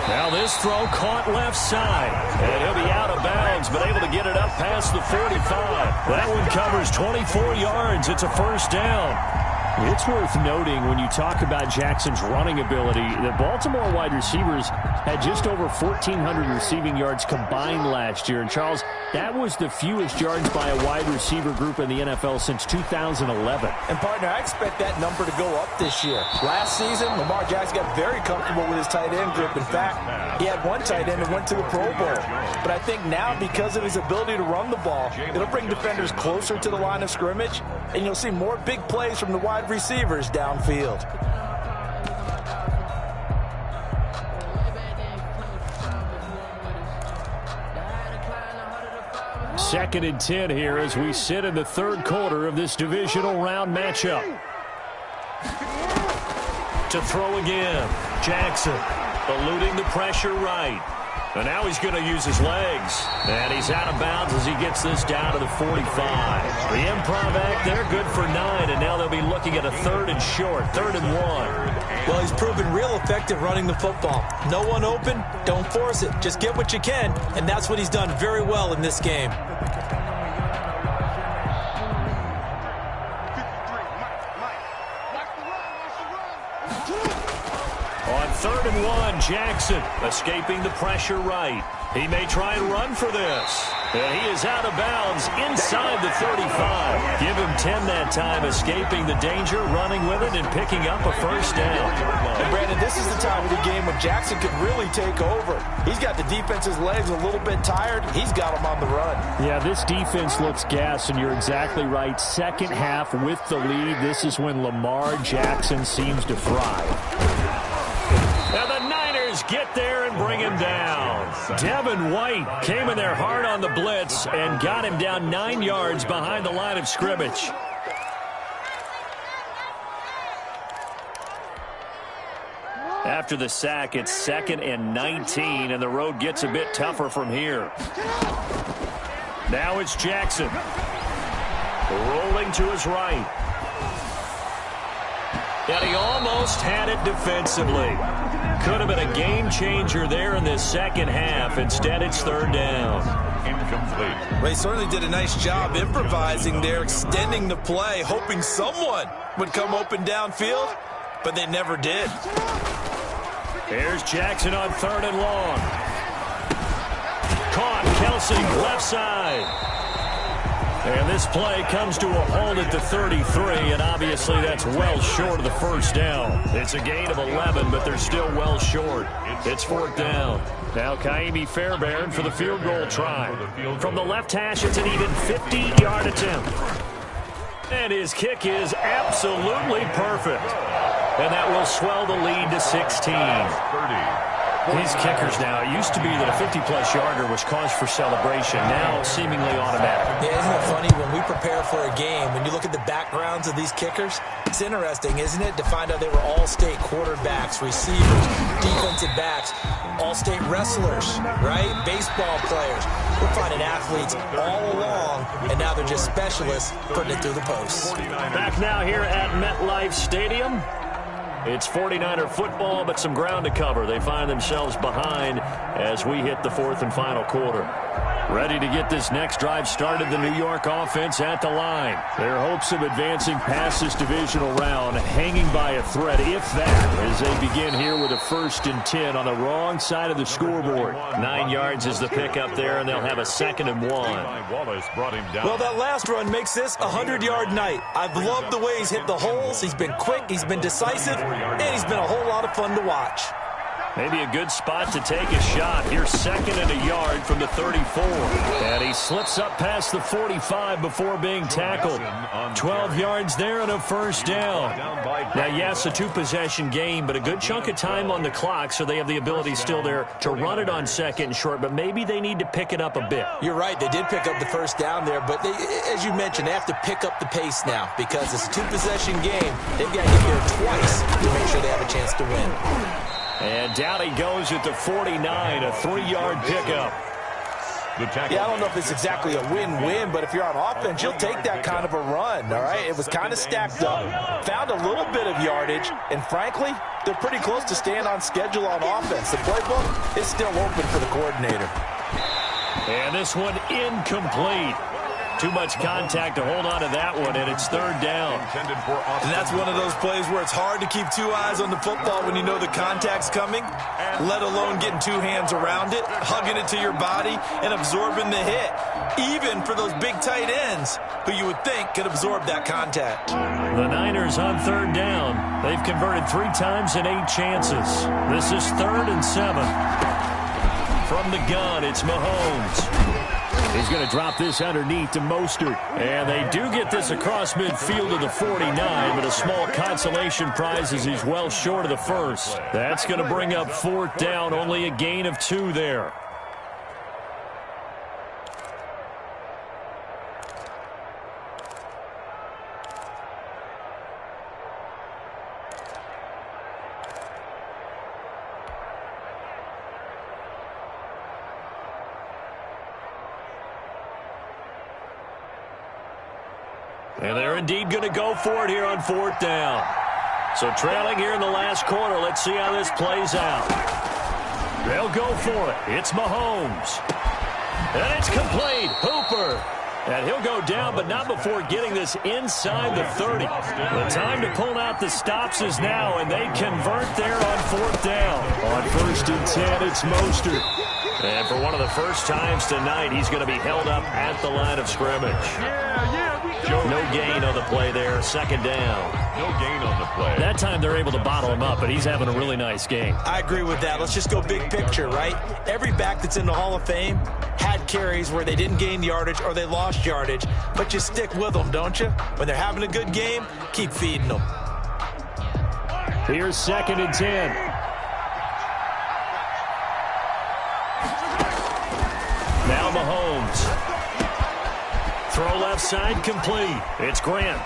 Now this throw caught left side. And he'll be out of bounds, but able to get it up past the 45. That one covers 24 yards. It's a first down. It's worth noting when you talk about Jackson's running ability that Baltimore wide receivers had just over 1,400 receiving yards combined last year. And, Charles, that was the fewest yards by a wide receiver group in the NFL since 2011.
And, partner, I expect that number to go up this year. Last season, Lamar Jackson got very comfortable with his tight end group. In fact, he had one tight end that went to the Pro Bowl. But I think now, because of his ability to run the ball, it'll bring defenders closer to the line of scrimmage, and you'll see more big plays from the wide receivers downfield.
Second and 10 here as we sit in the third quarter of this divisional round matchup. To throw again, Jackson eluding the pressure right. And now he's going to use his legs. And he's out of bounds as he gets this down to the 45. The improv act there, good for 9. And now they'll be looking at a 3rd and short, 3rd and 1.
Well, he's proven real effective running the football. No one open, don't force it. Just get what you can. And that's what he's done very well in this game.
On 3rd and 1, Jackson escaping the pressure right. He may try and run for this. And he is out of bounds inside the 35. Give him 10 that time, escaping the danger, running with it, and picking up a first down.
And, Brandon, this is the time of the game when Jackson could really take over. He's got the defense's legs a little bit tired. He's got them on the run.
Yeah, this defense looks gassed, and you're exactly right. Second half with the lead, this is when Lamar Jackson seems to thrive. Now the Niners get there and bring him down. Devin White came in there hard on the blitz and got him down 9 yards behind the line of scrimmage. After the sack, it's 2nd and 19, and the road gets a bit tougher from here. Now it's Jackson. Rolling to his right. And he almost had it defensively. Could have been a game changer there in this second half. Instead, it's 3rd down.
Incomplete.
Well, he certainly did a nice job improvising there, extending the play, hoping someone would come open downfield, but they never did.
Here's Jackson on 3rd and long. Caught, Kelsey, left side. And this play comes to a halt at the 33, and obviously that's well short of the first down. It's a gain of 11, but they're still well short. It's 4th down. Now Kaimi Fairbairn for the field goal try. From the left hash, it's an even 50-yard attempt. And his kick is absolutely perfect. And that will swell the lead to 16.
30.
These kickers now, it used to be that a 50-plus yarder was cause for celebration, now seemingly automatic.
Yeah, isn't it funny when we prepare for a game, when you look at the backgrounds of these kickers, it's interesting, isn't it, to find out they were all-state quarterbacks, receivers, defensive backs, all-state wrestlers, right? Baseball players. We're finding athletes all along, and now they're just specialists putting it through the posts.
Back now here at MetLife Stadium. It's 49er football, but some ground to cover. They find themselves behind as we hit the 4th and final quarter. Ready to get this next drive started, the New York offense at the line. Their hopes of advancing past this divisional round hanging by a thread, if that, as they begin here with a 1st and 10 on the wrong side of the scoreboard. 9 yards is the pickup there, and they'll have a 2nd and 1.
Well, that last run makes this a 100-yard night. I've loved the way he's hit the holes. He's been quick, he's been decisive, and he's been a whole lot of fun to watch.
Maybe a good spot to take a shot. Here's 2nd and a yard from the 34. And he slips up past the 45 before being tackled. 12 yards there and a first down. Now, yes, a 2-possession game, but a good chunk of time on the clock, so they have the ability still there to run it on 2nd and short, but maybe they need to pick it up a bit.
You're right. They did pick up the first down there, but as you mentioned, they have to pick up the pace now because it's a 2-possession game. They've got to get there twice to make sure they have a chance to win.
And down he goes at the 49, a 3-yard pickup.
Yeah, I don't know if it's exactly a win-win, but if you're on offense, you'll take that kind of a run, all right? It was kind of stacked up, found a little bit of yardage, and frankly, they're pretty close to staying on schedule on offense. The playbook is still open for the coordinator.
And this one incomplete. Too much contact to hold on to that one, and it's third down.
And that's one of those plays where it's hard to keep two eyes on the football when you know the contact's coming, let alone getting two hands around it, hugging it to your body, and absorbing the hit, even for those big tight ends who you would think could absorb that contact.
The Niners on third down. They've converted 3 times in 8 chances. This is 3rd and 7. From the gun, it's Mahomes. He's going to drop this underneath to Mostert. And they do get this across midfield to the 49, but a small consolation prize as he's well short of the first. That's going to bring up 4th down, only a gain of 2 there. And they're indeed going to go for it here on 4th down. So trailing here in the last quarter. Let's see how this plays out. They'll go for it. It's Mahomes. And it's complete. Hooper. And he'll go down, but not before getting this inside the 30. The time to pull out the stops is now, and they convert there on 4th down. On 1st and 10, it's Mostert. And for one of the first times tonight, he's going to be held up at the line of scrimmage. No gain on the play there. 2nd down.
No gain on the play.
That time they're able to bottle him up, but he's having a really nice game.
I agree with that. Let's just go big picture, right? Every back that's in the Hall of Fame had carries where they didn't gain yardage or they lost yardage, but you stick with them, don't you? When they're having a good game, keep feeding them.
Here's 2nd and 10. Now Mahomes. Throw left side complete. It's Grant.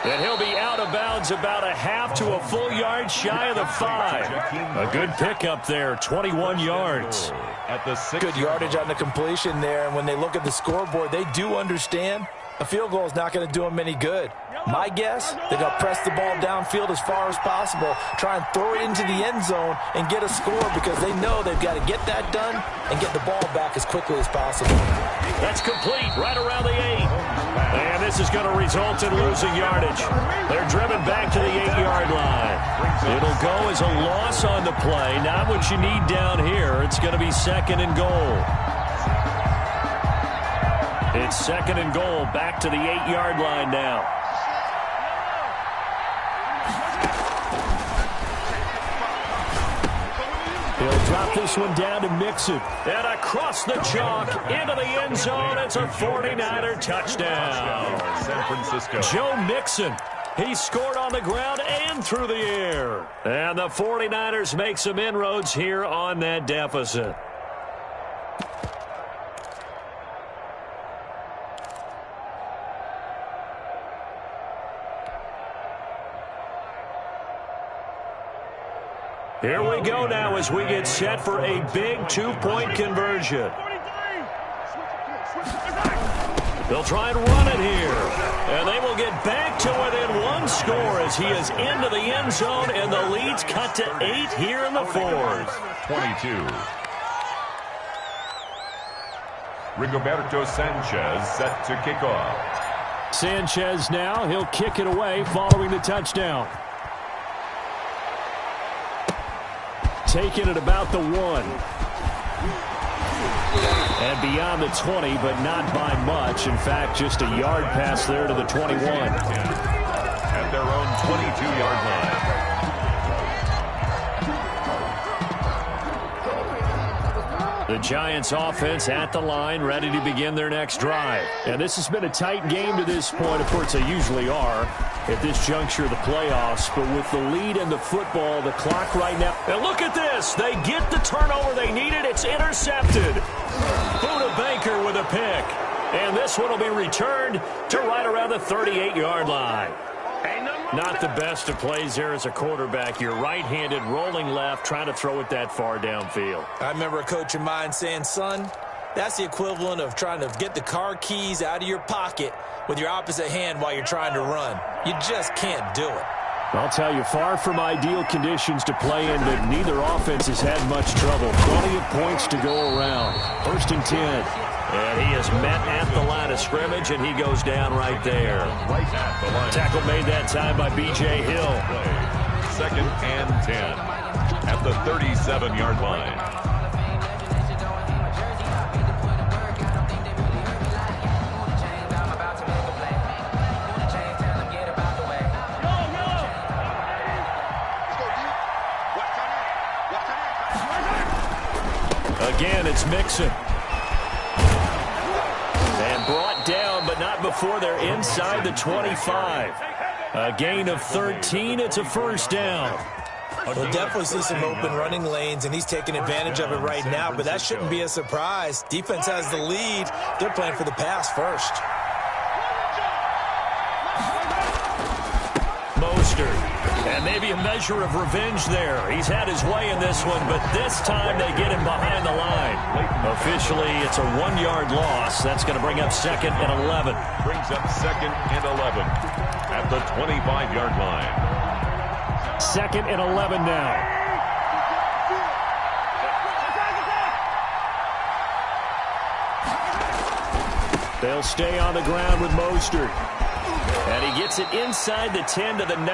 And he'll be out of bounds about a half to a full yard shy of the 5. A good pickup there, 21 yards.
At the 6.
Good yardage on the completion there, and when they look at the scoreboard, they do understand a field goal is not going to do them any good. My guess, they're going to press the ball downfield as far as possible, try and throw it into the end zone and get a score because they know they've got to get that done and get the ball back as quickly as possible.
That's complete right around the 8. And this is going to result in losing yardage. They're driven back to the 8-yard line. It'll go as a loss on the play. Not what you need down here. It's going to be 2nd and goal. It's 2nd and goal, back to the 8-yard line now. He'll drop this one down to Mixon. And across the chalk, into the end zone. It's a 49er touchdown.
San Francisco.
Joe Mixon. He scored on the ground and through the air. And the 49ers make some inroads here on that deficit. Here we go now as we get set for a big 2-point conversion. They'll try and run it here. And they will get back to within 1 score as he is into the end zone, and the lead's cut to 8 here in the 4th.
22. Rigoberto Sanchez set to kick off.
Sanchez now, he'll kick it away following the touchdown. Taking it about the 1. And beyond the 20, but not by much. In fact, just a yard pass there to the 21.
At their own 22-yard line.
The Giants offense at the line, ready to begin their next drive. And this has been a tight game to this point. Of course, they usually are at this juncture of the playoffs. But with the lead in the football, the clock right now. And look at this. They get the turnover they needed. It's intercepted. Buda Baker with a pick. And this one will be returned to right around the 38-yard line. Not the best of plays there as a quarterback. You're right-handed, rolling left, trying to throw it that far downfield.
I remember a coach of mine saying, son, that's the equivalent of trying to get the car keys out of your pocket with your opposite hand while you're trying to run. You just can't do it.
I'll tell you, far from ideal conditions to play in, but neither offense has had much trouble. Plenty of points to go around. 1st and 10.
And he is met at the line of scrimmage, and he goes down right there. Tackle made that time by B.J. Hill.
2nd and 10 at the 37-yard line.
Again, it's Mixon. And brought down, but not before they're inside the 25. A gain of 13. It's a 1st down.
We'll definitely see some open running lanes, and he's taking advantage of it right now, but that shouldn't be a surprise. Defense has the lead. They're playing for the pass first.
Mostert. And maybe a measure of revenge there. He's had his way in this one, but this time they get him behind the line. Officially, it's a 1-yard loss. That's going to bring up 2nd and 11.
Brings up 2nd and 11 at the 25-yard line.
2nd and 11 now. They'll stay on the ground with Mostert.
And he gets it inside the 10 to the 9.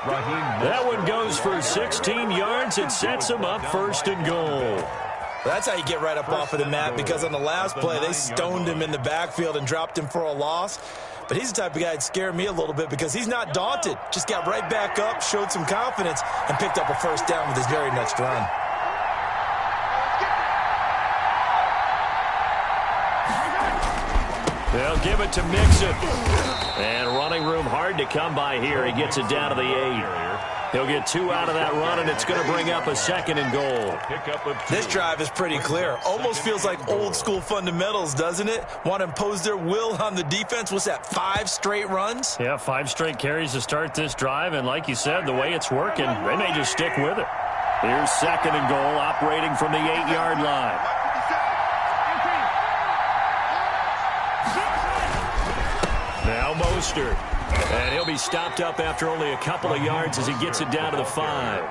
That one goes for 16 yards. It sets him up 1st and goal.
That's how you get right up off of the mat, because on the last play, they stoned him in the backfield and dropped him for a loss. But he's the type of guy that'd scare me a little bit because he's not daunted. Just got right back up, showed some confidence, and picked up a 1st down with his very next run.
They'll give it to Mixon. And running room hard to come by here. He gets it down to the 8. He'll get 2 out of that run, and it's going to bring up a 2nd and goal.
This drive is pretty clear. Almost feels like old-school fundamentals, doesn't it? Want to impose their will on the defense. What's that, 5 straight runs?
Yeah, 5 straight carries to start this drive, and like you said, the way it's working, they may just stick with it.
Here's 2nd and goal, operating from the 8-yard line. Now Mostert. And he'll be stopped up after only a couple of yards as he gets it down to the 5.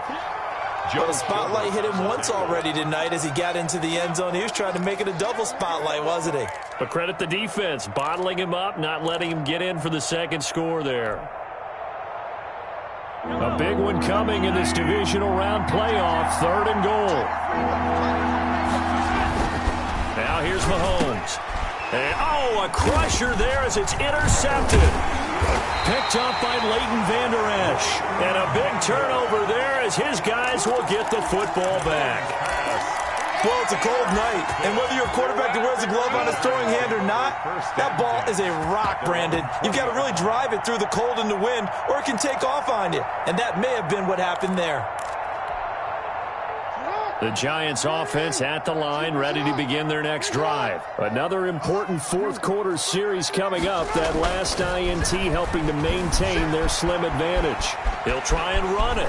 Well, the spotlight hit him once already tonight as he got into the end zone. He was trying to make it a double spotlight, wasn't he?
But credit the defense, bottling him up, not letting him get in for the 2nd score there.
A big one coming in this divisional round playoff, 3rd and goal.
Now here's Mahomes. And, a crusher there as it's intercepted. Picked up by Leighton Vander Esch. And a big turnover there as his guys will get the football back.
Well, it's a cold night, and whether you're a quarterback that wears a glove on his throwing hand or not, that ball is a rock, Brandon. You've got to really drive it through the cold and the wind, or it can take off on you. And that may have been what happened there.
The Giants offense at the line, ready to begin their next drive.
Another important 4th quarter series coming up. That last INT helping to maintain their slim advantage.
He'll try and run it.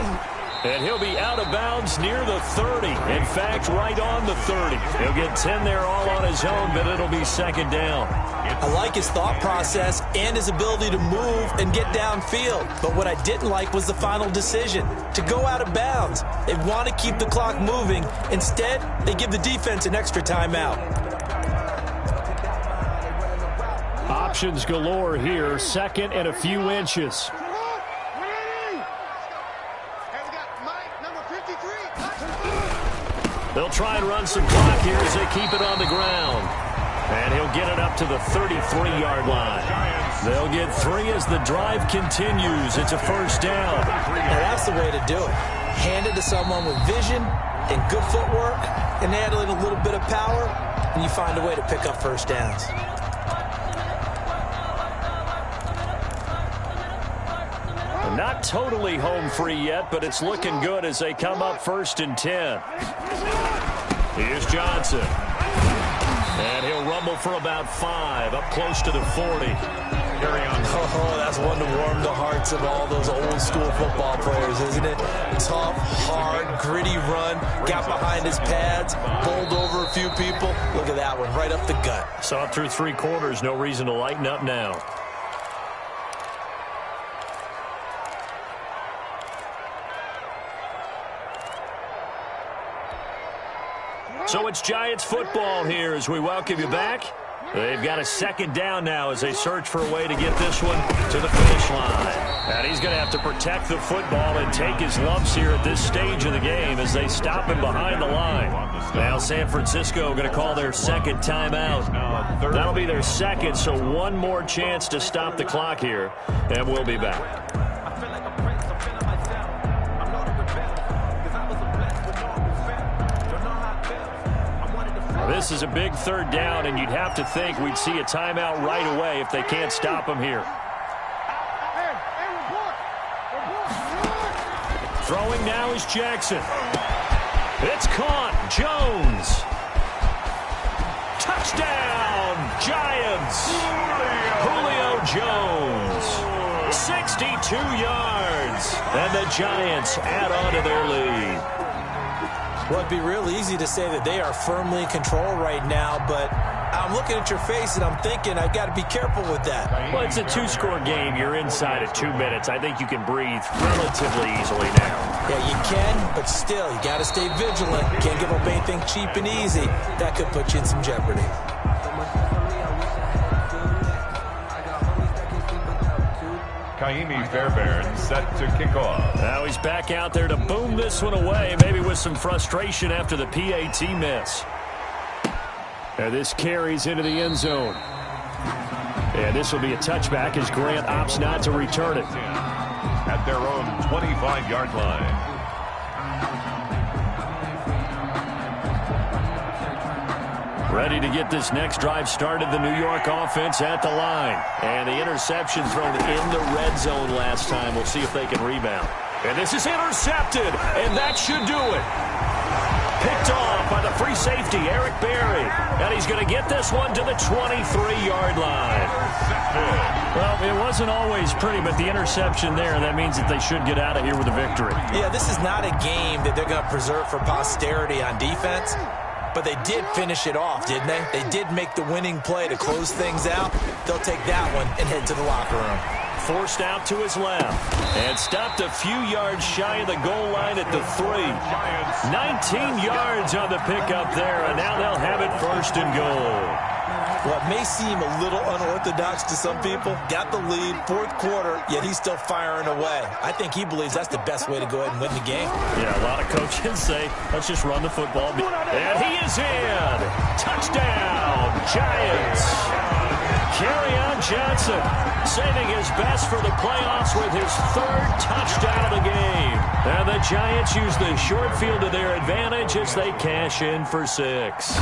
And he'll be out of bounds near the 30. In fact, right on the 30. He'll get 10 there all on his own, but it'll be 2nd down.
I like his thought process and his ability to move and get downfield. But what I didn't like was the final decision, to go out of bounds. They want to keep the clock moving. Instead, they give the defense an extra timeout.
Options galore here, 2nd and a few inches.
They'll try and run some clock here as they keep it on the ground. And he'll get it up to the 33-yard line. They'll get 3 as the drive continues. It's a 1st down.
Now that's the way to do it. Hand it to someone with vision and good footwork, and add in a little bit of power, and you find a way to pick up 1st downs.
Not totally home free yet, but it's looking good as they come up 1st and 10. Here's Johnson. And he'll rumble for about 5, up close to the 40.
Carry on.
Oh, that's one to warm the hearts of all those old school football players, isn't it? Tough, hard, gritty run, got behind his pads, bowled over a few people. Look at that one, right up the gut.
Saw it through 3 quarters, no reason to lighten up now. So it's Giants football here as we welcome you back. They've got a second down now as they search for a way to get this one to the finish line. And he's going to have to protect the football and take his lumps here at this stage of the game as they stop him behind the line. Now San Francisco going to call their second timeout. That'll be their second, so one more chance to stop the clock here, and we'll be back. This is a big third down, and you'd have to think we'd see a timeout right away if they can't stop him here. Throwing now is Jackson. It's caught. Jones. Touchdown, Giants. Julio Jones. 62 yards. And the Giants add on to their lead.
Well, it'd be real easy to say that they are firmly in control right now, but I'm looking at your face and I'm thinking I've got to be careful with that.
Well, it's a two-score game. You're inside of 2 minutes. I think you can breathe relatively easily now.
Yeah, you can, but still, you got to stay vigilant. Can't give up anything cheap and easy. That could put you in some jeopardy.
Kaimi Fairbairn set to kick off.
Now he's back out there to boom this one away, maybe with some frustration after the PAT miss. And this carries into the end zone. And this will be a touchback as Grant opts not to return it.
At their own 25-yard line.
Ready to get this next drive started, the New York offense at the line. And the interception thrown in the red zone last time. We'll see if they can rebound. And this is intercepted, and that should do it. Picked off by the free safety, Eric Berry. And he's going to get this one to the 23-yard line. Well, it wasn't always pretty, but the interception there, that means that they should get out of here with a victory.
Yeah, this is not a game that they're going to preserve for posterity on defense. But they did finish it off, didn't they? They did make the winning play to close things out. They'll take that one and head to the locker room.
Forced out to his left. And stopped a few yards shy of the goal line at the 3. 19 yards on the pickup there, and now they'll have it first and goal.
Well, it may seem a little unorthodox to some people. Got the lead, fourth quarter, yet he's still firing away. I think he believes that's the best way to go ahead and win the game.
Yeah, a lot of coaches say, let's just run the football. And he is in. Touchdown, Giants. Kerryon Johnson saving his best for the playoffs with his third touchdown of the game. And the Giants use the short field to their advantage as they cash in for 6.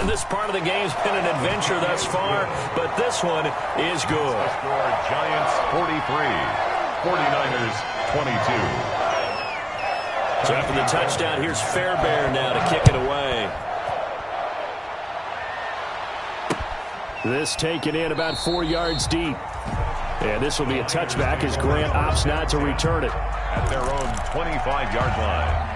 And this part of the game's been an adventure thus far, but this one is good.
Giants 43, 49ers 22.
So after the touchdown, here's Fairbairn now to kick it away. This taken in about 4 yards deep. And this will be a touchback as Grant opts not to return it.
At their own 25-yard line.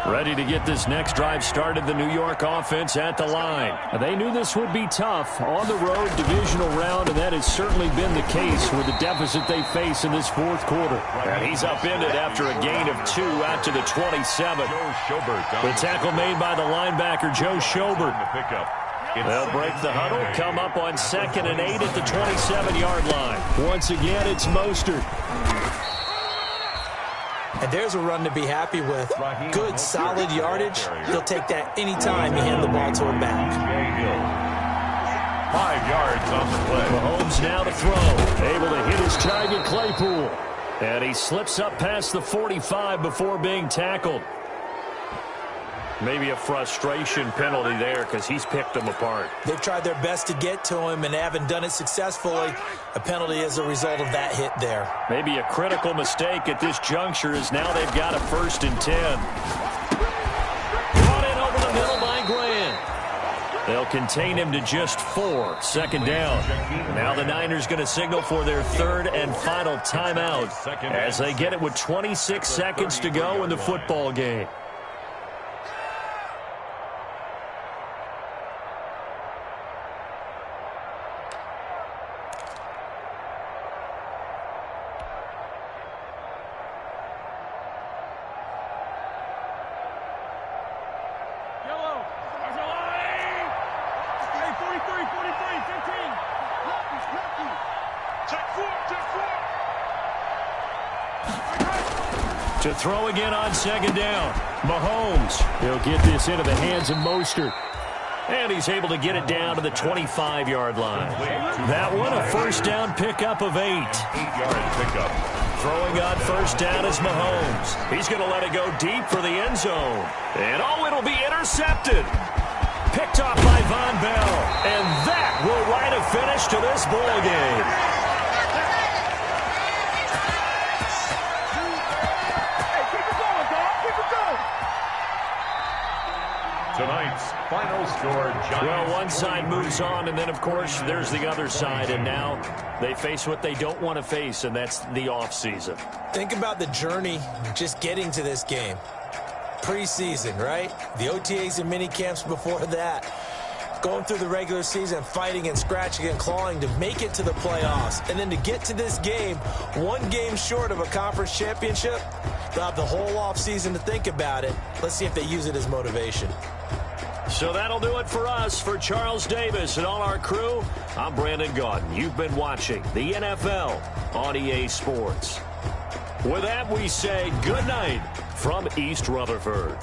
Ready to get this next drive started, the New York offense at the line. They knew this would be tough on the road divisional round, and that has certainly been the case with the deficit they face in this fourth quarter. And he's upended after a gain of 2 out to the 27. The tackle made by the linebacker, Joe Schobert. They'll break the huddle, come up on 2nd and 8 at the 27-yard line. Once again, it's Mostert.
And there's a run to be happy with. Good, solid yardage. He'll take that anytime you hand the ball to him back.
5 yards on the play.
Mahomes now to throw. Able to hit his target, Claypool. And he slips up past the 45 before being tackled. Maybe a frustration penalty there because he's picked them apart.
They've tried their best to get to him and haven't done it successfully. A penalty as a result of that hit there.
Maybe a critical mistake at this juncture is now they've got a 1st and 10. Brought in over the middle by Grant. They'll contain him to just 4. 2nd down. Now the Niners going to signal for their 3rd and final timeout as they get it with 26 seconds to go in the football game. To throw again on second down. Mahomes. He'll get this into the hands of Mostert. And he's able to get it down to the 25-yard line. That one, a first down pickup of 8.
8-yard pickup.
Throwing on first down is Mahomes. He's going to let it go deep for the end zone. And oh, it'll be intercepted. Picked off by Von Bell. And that will write a finish to this ball game.
Tonight's final score, Giants.
Well, one side moves on, and then, of course, there's the other side, and now they face what they don't want to face, and that's the offseason.
Think about the journey just getting to this game. Preseason, right? The OTAs and mini camps before that. Going through the regular season, fighting and scratching and clawing to make it to the playoffs. And then to get to this game, one game short of a conference championship, they'll have the whole offseason to think about it. Let's see if they use it as motivation.
So that'll do it for us. For Charles Davis and all our crew, I'm Brandon Gaudin. You've been watching the NFL on EA Sports. With that, we say good night from East Rutherford.